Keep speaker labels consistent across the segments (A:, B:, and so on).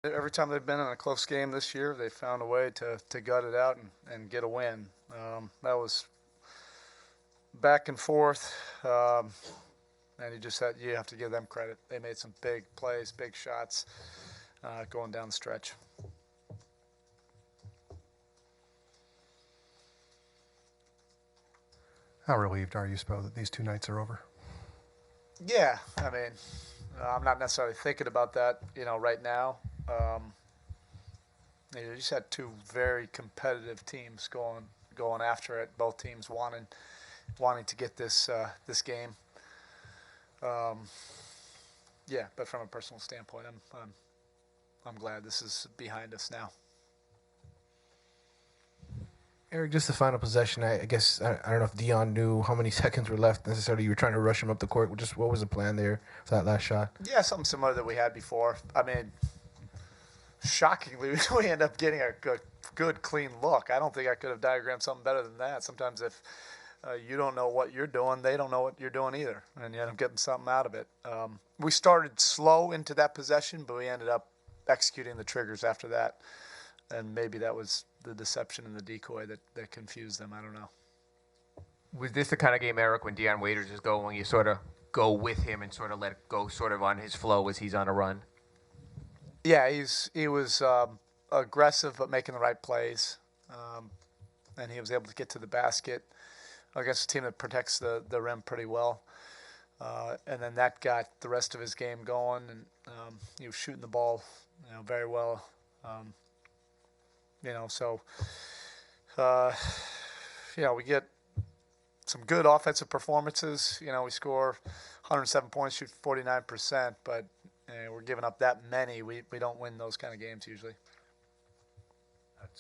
A: Every time they've been in a close game this year, they found a way to gut it out and get a win. That was back and forth, and you have to give them credit. They made some big plays, big shots going down the stretch.
B: How relieved are you, Spo, that these 2 nights are over?
A: Yeah, I mean, I'm not necessarily thinking about that, right now. You just had 2 very competitive teams going after it. Both teams wanting to get this game. Yeah, but from a personal standpoint, I'm glad this is behind us now.
C: Erik, just the final possession. I guess I don't know if Dion knew how many seconds were left necessarily. You were trying to rush him up the court. Just what was the plan there for that last shot?
A: Yeah, something similar that we had before. I mean, shockingly, we end up getting a good, clean look. I don't think I could have diagrammed something better than that. Sometimes if you don't know what you're doing, they don't know what you're doing either, and you end up getting something out of it. We started slow into that possession, but we ended up executing the triggers after that, and maybe that was the deception and the decoy that confused them. I don't know.
D: Was this the kind of game, Erik, when Dion Waiters is going, you sort of go with him and sort of let it go sort of on his flow as he's on a run?
A: Yeah, he was aggressive but making the right plays, and he was able to get to the basket against a team that protects the rim pretty well. And then that got the rest of his game going, and he was shooting the ball very well. So we get some good offensive performances. We score 107 points, shoot 49%, but we're giving up that many. We don't win those kind of games usually.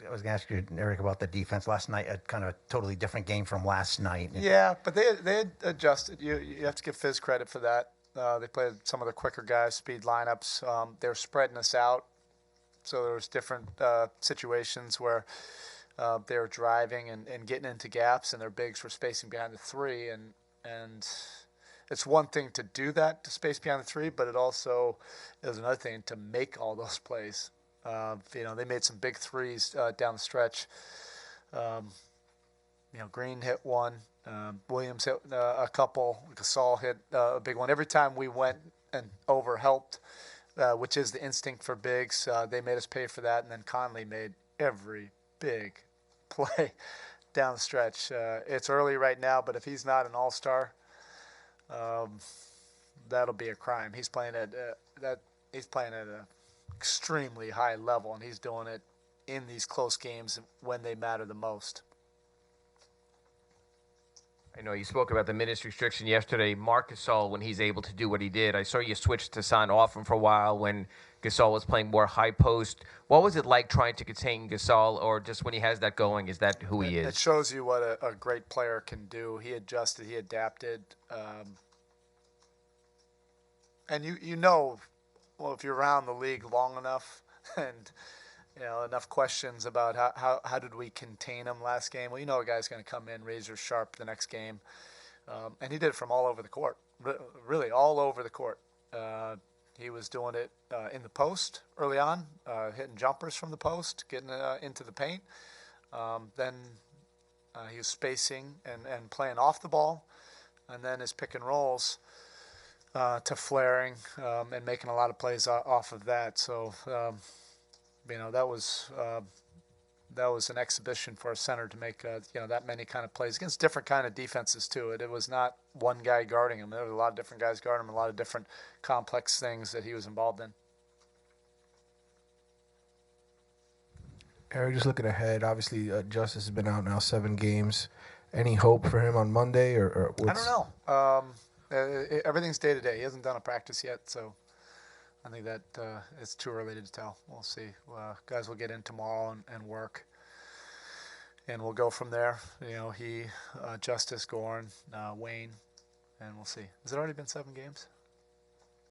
E: I was going to ask you, Erik, about the defense last night. A kind of a totally different game from last night.
A: Yeah, but they had adjusted. You have to give Fizz credit for that. They played some of the quicker guys, speed lineups. They were spreading us out. So there was different situations where they were driving and getting into gaps, and their bigs were spacing behind the 3. And it's one thing to do that, to space behind the 3, but it also is another thing to make all those plays. They made some big threes down the stretch. Green hit one. Williams hit a couple. Gasol hit a big one. Every time we went and overhelped, which is the instinct for bigs, they made us pay for that. And then Conley made every big play down the stretch. It's early right now, but if he's not an all-star, that'll be a crime. He's playing at an extremely high level, and he's doing it in these close games when they matter the most.
D: I know you spoke about the minutes restriction yesterday. Marc Gasol, when he's able to do what he did, I saw you switch to Son off him for a while when Gasol was playing more high post. What was it like trying to contain Gasol, or just when he has that going, is that who he is?
A: It shows you what a great player can do. He adjusted, he adapted. And well, if you're around the league long enough and enough questions about how did we contain him last game. Well, a guy's going to come in razor sharp the next game. And he did it from all over the court, really all over the court. He was doing it in the post early on, hitting jumpers from the post, getting into the paint. Then he was spacing and playing off the ball. And then his pick and rolls to flaring and making a lot of plays off of that. So, that was an exhibition for a center to make that many kind of plays against different kind of defenses too. It was not one guy guarding him. There were a lot of different guys guarding him, a lot of different complex things that he was involved in.
C: Erik, just looking ahead, obviously Justice has been out now 7 games. Any hope for him on Monday or what's...
A: I don't know. Everything's day to day. He hasn't done a practice yet, so I think that it's too early to tell. We'll see. Guys will get in tomorrow and work, and we'll go from there. He, Justice, Goran, Wayne, and we'll see. Has it already been 7 games?